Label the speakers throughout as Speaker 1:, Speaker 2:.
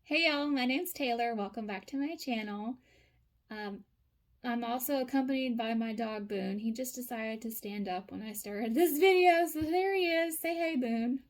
Speaker 1: Hey y'all, my name's Taylor. Welcome back to my channel. Um, I'm also accompanied by my dog Boone. He just decided to stand up when I started this video, so there he is. Say hey, Boone.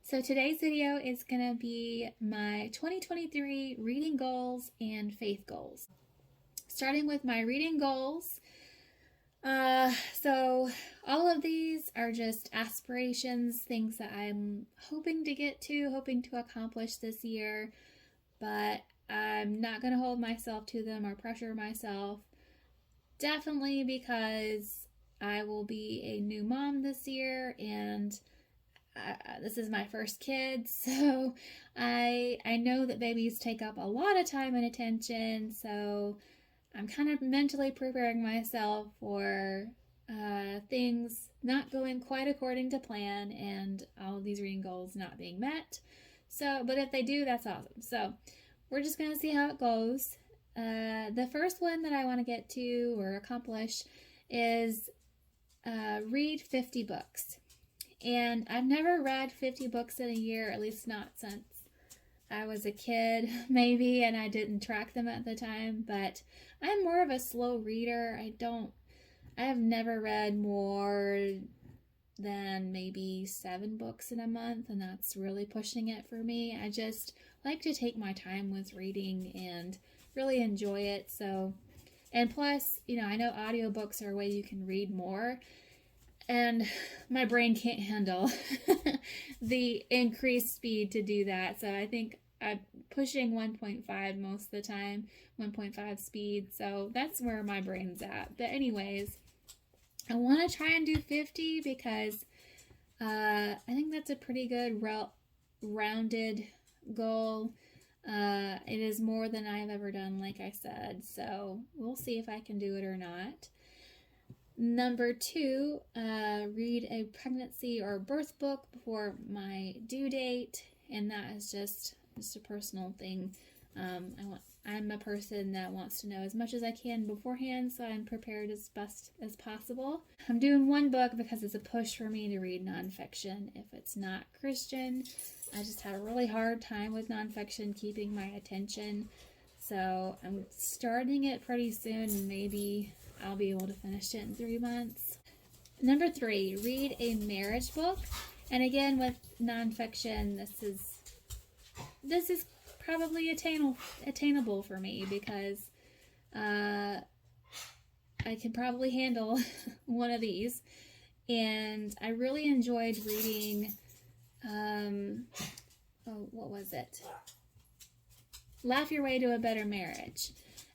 Speaker 1: So today's video is going to be my 2023 reading goals and faith goals. Starting with my reading goals. So all of these are just aspirations, things that I'm hoping to get to, hoping to accomplish this year, but I'm not going to hold myself to them or pressure myself. Definitely because I will be a new mom this year and this is my first kid, so I know that babies take up a lot of time and attention, so I'm kind of mentally preparing myself for things not going quite according to plan and all of these reading goals not being met. So, but if they do, that's awesome. So, we're just going to see how it goes. The first one that I want to get to or accomplish is read 50 books. And I've never read 50 books in a year, at least not since I was a kid, maybe, and I didn't track them at the time, but I'm more of a slow reader. I have never read more than maybe 7 books in a month, and that's really pushing it for me. I just like to take my time with reading and really enjoy it. So, and plus, I know audiobooks are a way you can read more, and my brain can't handle the increased speed to do that. So I think I'm pushing 1.5 most of the time, 1.5 speed. So that's where my brain's at. But anyways, I want to try and do 50 because I think that's a pretty good rounded goal. It is more than I've ever done, like I said. So we'll see if I can do it or not. Number 2, read a pregnancy or birth book before my due date, and that is just a personal thing. I'm a person that wants to know as much as I can beforehand, so I'm prepared as best as possible. I'm doing one book because it's a push for me to read nonfiction. If it's not Christian, I just have a really hard time with nonfiction keeping my attention. So I'm starting it pretty soon, and maybe I'll be able to finish it in 3 months. Number 3, read a marriage book. And again, with nonfiction, this is probably attainable for me because I can probably handle one of these. And I really enjoyed reading, what was it? Laugh Your Way to a Better Marriage.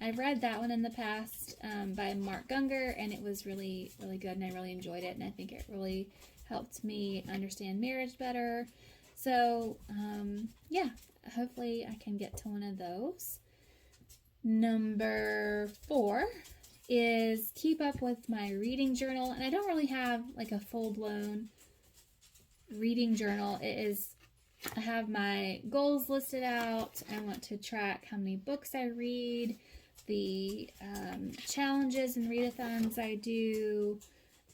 Speaker 1: I've read that one in the past by Mark Gungor, and it was really, really good, and I really enjoyed it, and I think it really helped me understand marriage better. So, yeah, hopefully I can get to one of those. Number 4 is keep up with my reading journal, and I don't really have like a full-blown reading journal. I have my goals listed out. I want to track how many books I read, the challenges and readathons I do.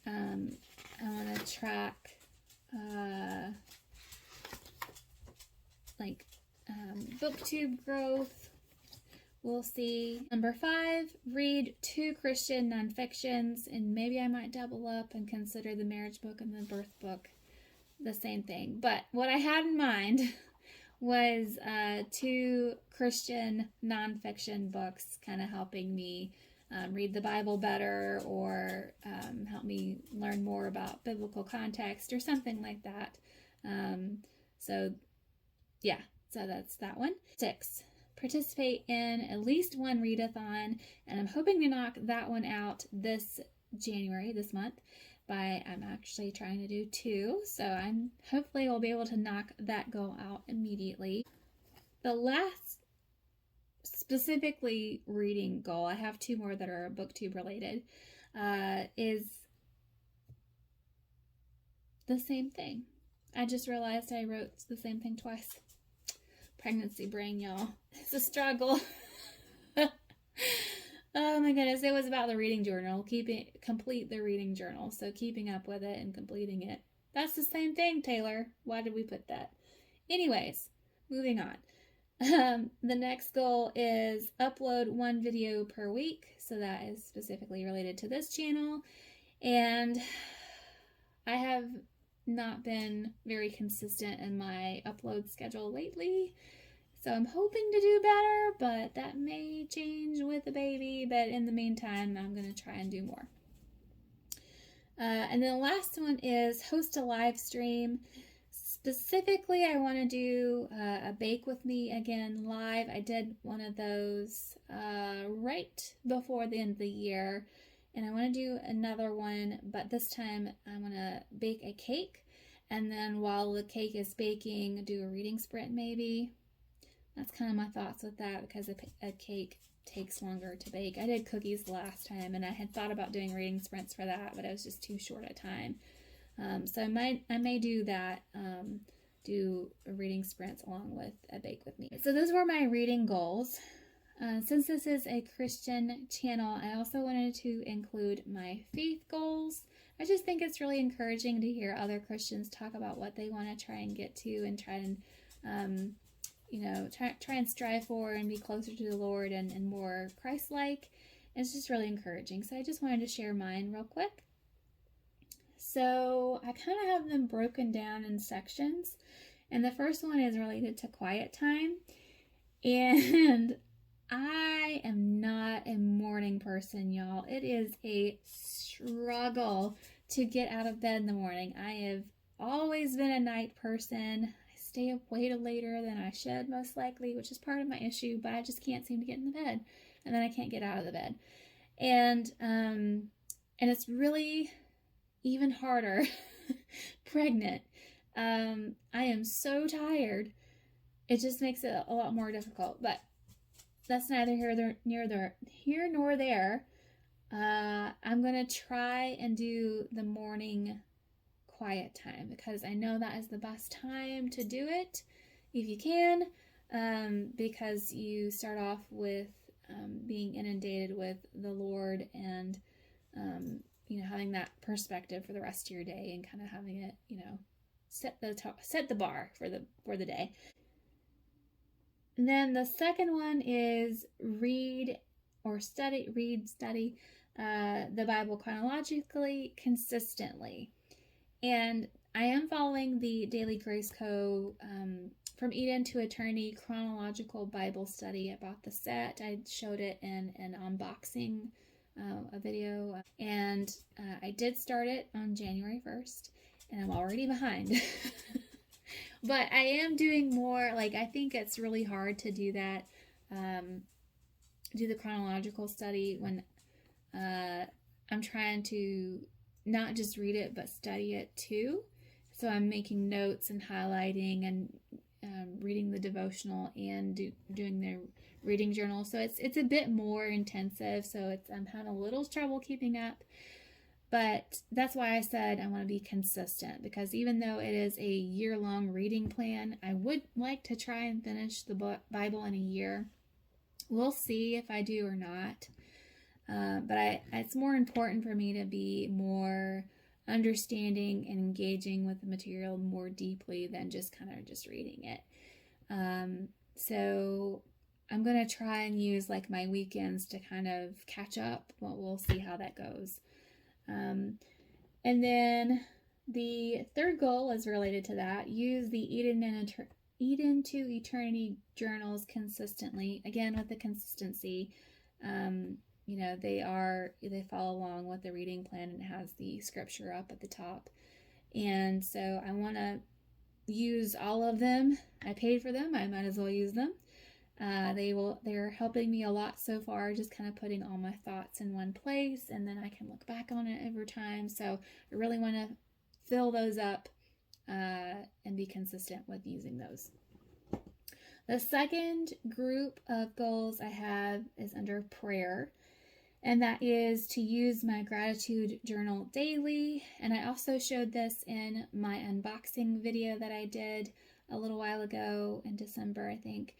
Speaker 1: I want to track Booktube growth. We'll see. Number 5, read 2 Christian nonfictions, and maybe I might double up and consider the marriage book and the birth book the same thing. But what I had in mind was 2 Christian nonfiction books, kind of helping me read the Bible better or help me learn more about biblical context or something like that. So that's that one. 6, participate in at least one readathon, and I'm hoping to knock that one out this month. I'm actually trying to do 2, so I'm hopefully will be able to knock that goal out immediately. The last specifically reading goal, I have 2 more that are Booktube related, is the same thing. I just realized I wrote the same thing twice. Pregnancy brain, y'all. It's a struggle. Oh my goodness, it was about the reading journal. Complete the reading journal. So keeping up with it and completing it. That's the same thing, Taylor. Why did we put that? Anyways, moving on. The next goal is upload 1 video per week. So that is specifically related to this channel. And I have not been very consistent in my upload schedule lately. So I'm hoping to do better, but that may change with the baby. But in the meantime, I'm going to try and do more. And then the last one is host a live stream. Specifically, I want to do a Bake With Me again live. I did one of those right before the end of the year. And I want to do another one, but this time I want to bake a cake. And then while the cake is baking, do a reading sprint maybe. That's kind of my thoughts with that, because a cake takes longer to bake. I did cookies the last time, and I had thought about doing reading sprints for that, but it was just too short a time. So I may do that, do reading sprints along with a Bake With Me. So those were my reading goals. Since this is a Christian channel, I also wanted to include my faith goals. I just think it's really encouraging to hear other Christians talk about what they want to try and get to and try and try and strive for and be closer to the Lord and more Christ-like. It's just really encouraging. So I just wanted to share mine real quick. So I kind of have them broken down in sections. And the first one is related to quiet time. And I am not a morning person, y'all. It is a struggle to get out of bed in the morning. I have always been a night person. Stay up way later than I should, most likely, which is part of my issue, but I just can't seem to get in the bed, and then I can't get out of the bed. And it's really even harder pregnant. I am so tired. It just makes it a lot more difficult, but that's neither here nor there. I'm going to try and do the morning quiet time, because I know that is the best time to do it if you can, because you start off with being inundated with the Lord and having that perspective for the rest of your day and kind of having it set the bar for the day. And then the second one is read, study the Bible chronologically, consistently. And I am following the Daily Grace Co. From Eden to Eternity chronological Bible study. I bought the set. I showed it in an unboxing a video. And I did start it on January 1st. And I'm already behind. But I am doing more. I think it's really hard to do that. Do the chronological study when I'm trying to not just read it, but study it too. So I'm making notes and highlighting and reading the devotional and doing the reading journal. So it's a bit more intensive. So I'm having a little trouble keeping up. But that's why I said I want to be consistent, because even though it is a year-long reading plan, I would like to try and finish the Bible in a year. We'll see if I do or not. But it's more important for me to be more understanding and engaging with the material more deeply than just kind of just reading it. So I'm going to try and use my weekends to kind of catch up. Well, we'll see how that goes. And then the third goal is related to that. Use the Eden to Eternity journals consistently. Again, with the consistency. They follow along with the reading plan, and it has the scripture up at the top. And so I want to use all of them. I paid for them. I might as well use them. They're helping me a lot so far, just kind of putting all my thoughts in one place, and then I can look back on it over time. So I really want to fill those up and be consistent with using those. The second group of goals I have is under prayer, and that is to use my gratitude journal daily. And I also showed this in my unboxing video that I did a little while ago in December, I think.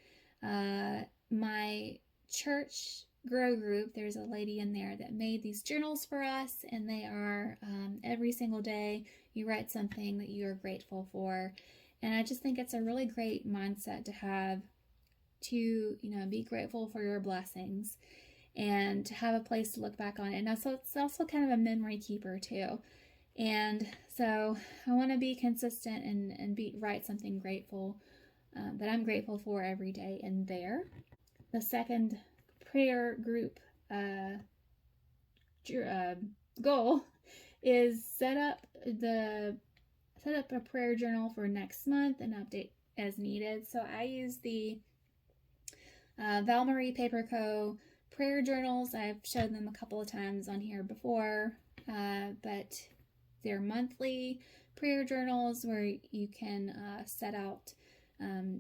Speaker 1: My church grow group, there's a lady in there that made these journals for us, and they are every single day you write something that you are grateful for. And I just think it's a really great mindset to have to, be grateful for your blessings and to have a place to look back on it. And also, it's also kind of a memory keeper too. And so I want to be consistent and write something grateful that I'm grateful for every day in there. The second prayer group goal is set up a prayer journal for next month and update as needed. So I use the Val Marie Paper Co. prayer journals. I've showed them a couple of times on here before, but they're monthly prayer journals where you can set out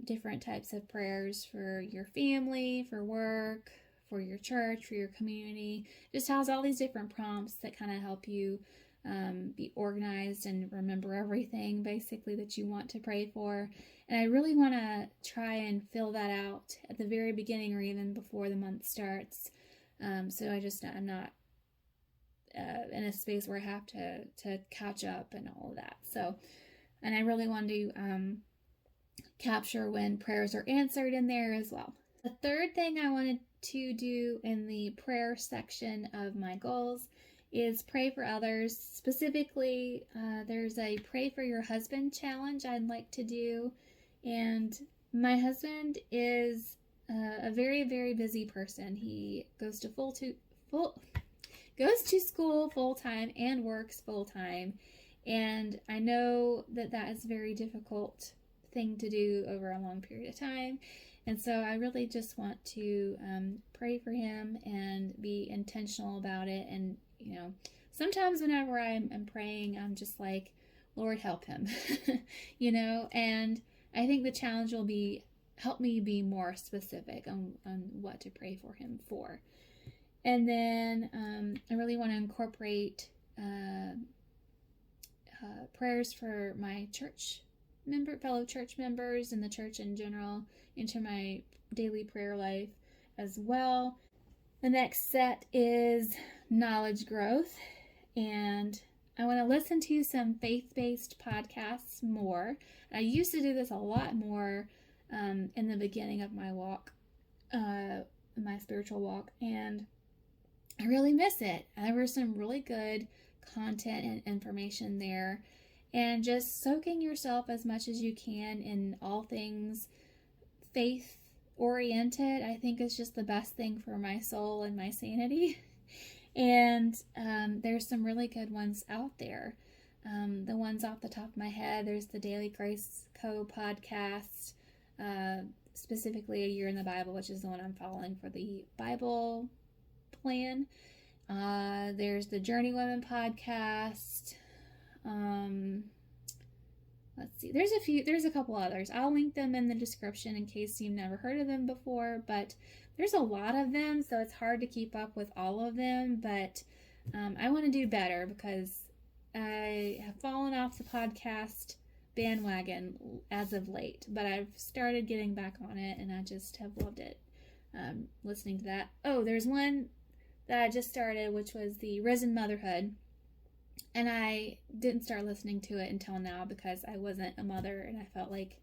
Speaker 1: different types of prayers for your family, for work, for your church, for your community. Just has all these different prompts that kind of help you be organized and remember everything basically that you want to pray for. And I really want to try and fill that out at the very beginning or even before the month starts. So I'm not in a space where I have to catch up and all of that. So, and I really want to capture when prayers are answered in there as well. The third thing I wanted to do in the prayer section of my goals is pray for others. Specifically, there's a pray for your husband challenge I'd like to do. And my husband is a very, very busy person. He goes to school full time and works full time. And I know that is a very difficult thing to do over a long period of time. And so I really just want to pray for him and be intentional about it. And, sometimes whenever I'm praying, I'm just like, Lord, help him, and I think the challenge will be help me be more specific on what to pray for him for. And then I really want to incorporate prayers for my fellow church members and the church in general into my daily prayer life as well. The next set is knowledge growth, and I want to listen to some faith-based podcasts more. I used to do this a lot more in the beginning of my walk, my spiritual walk, and I really miss it. There was some really good content and information there, and just soaking yourself as much as you can in all things faith oriented, I think is just the best thing for my soul and my sanity. And there's some really good ones out there. The ones off the top of my head, there's the Daily Grace Co. podcast, specifically A Year in the Bible, which is the one I'm following for the Bible plan. There's the Journey Women podcast. Let's see. There's a couple others. I'll link them in the description in case you've never heard of them before, but there's a lot of them, so it's hard to keep up with all of them, but I want to do better because I have fallen off the podcast bandwagon as of late, but I've started getting back on it, and I just have loved it, listening to that. Oh, there's one that I just started, which was the Risen Motherhood. And I didn't start listening to it until now because I wasn't a mother and I felt like,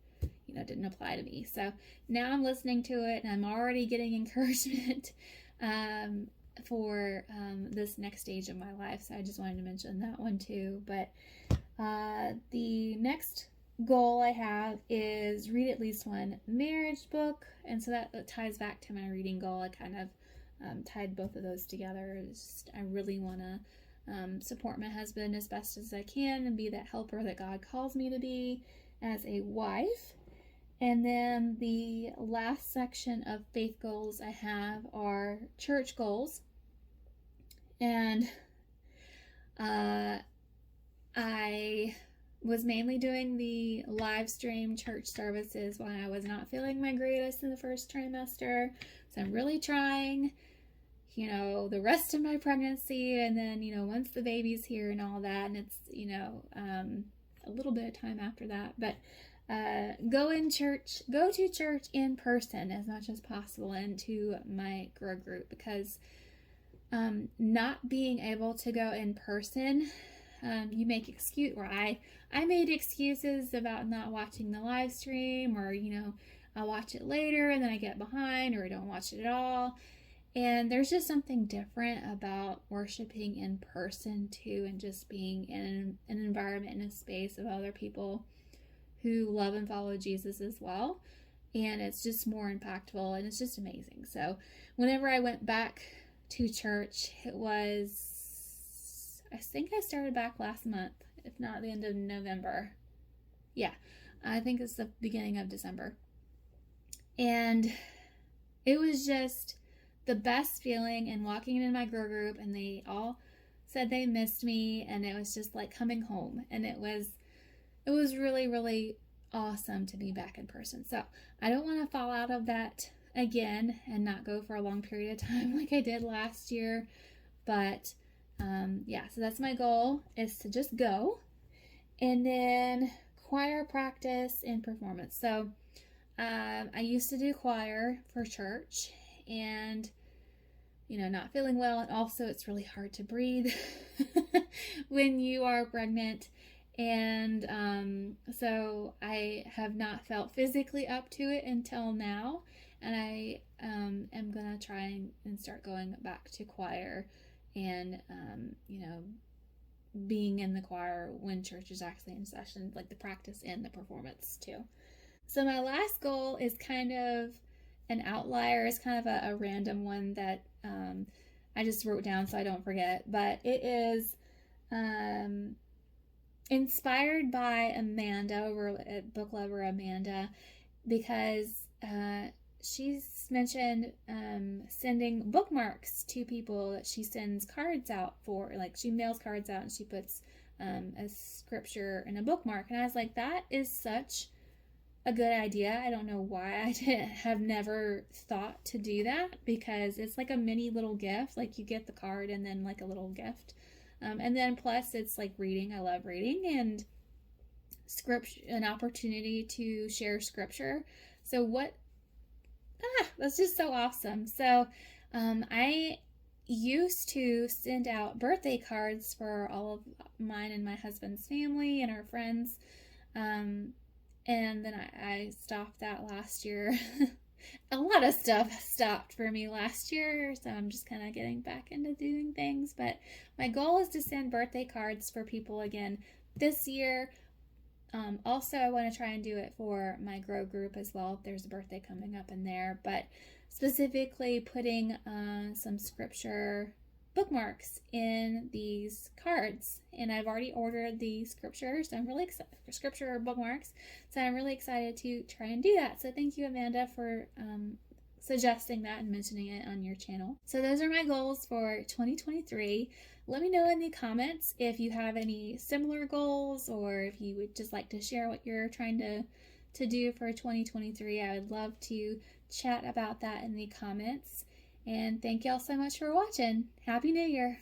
Speaker 1: it didn't apply to me. So now I'm listening to it and I'm already getting encouragement for this next stage of my life. So I just wanted to mention that one too. But the next goal I have is read at least one marriage book. And so that ties back to my reading goal. I kind of tied both of those together. I really want to support my husband as best as I can and be that helper that God calls me to be as a wife. And then the last section of faith goals I have are church goals. And I was mainly doing the live stream church services when I was not feeling my greatest in the first trimester. So I'm really trying the rest of my pregnancy, and then, once the baby's here and all that, and it's, a little bit of time after that, but go to church in person as much as possible and to my grow group, because not being able to go in person, you make I made excuses about not watching the live stream, or I'll watch it later and then I get behind or I don't watch it at all. And there's just something different about worshiping in person too, and just being in an environment, in a space of other people who love and follow Jesus as well. And it's just more impactful and it's just amazing. So whenever I went back to church, it was, I think I started back last month, if not the end of November. Yeah, I think it's the beginning of December. And it was just the best feeling, and walking in my girl group, and they all said they missed me, and it was just like coming home. And it was really, really awesome to be back in person. So I don't want to fall out of that again and not go for a long period of time like I did last year. But yeah, so that's my goal, is to just go. And then choir practice and performance. So I used to do choir for church, and not feeling well, and also it's really hard to breathe when you are pregnant. And so I have not felt physically up to it until now, and I am gonna try and start going back to choir, and being in the choir when church is actually in session, like the practice and the performance too. So my last goal is kind of an outlier. It's kind of a random one that I just wrote down so I don't forget. But it is inspired by Amanda over at Book Lover Amanda, because she's mentioned sending bookmarks to people that she sends cards out for. Like, she mails cards out and she puts a scripture in a bookmark. And I was like, that is such a good idea. I don't know why I have never thought to do that, because it's like a mini little gift. Like, you get the card and then like a little gift. And then plus it's like reading. I love reading, and scripture, an opportunity to share scripture. So that's just so awesome. So I used to send out birthday cards for all of mine and my husband's family and our friends. And then I stopped that last year. A lot of stuff stopped for me last year, so I'm just kind of getting back into doing things. But my goal is to send birthday cards for people again this year. Also, I want to try and do it for my Grow group as well, if there's a birthday coming up in there. But specifically putting some scripture bookmarks in these cards, and I've already ordered the scriptures. I'm really excited for scripture bookmarks, so I'm really excited to try and do that. So thank you, Amanda, for suggesting that and mentioning it on your channel. So those are my goals for 2023. Let me know in the comments if you have any similar goals, or if you would just like to share what you're trying to do for 2023. I would love to chat about that in the comments. And thank y'all so much for watching. Happy New Year!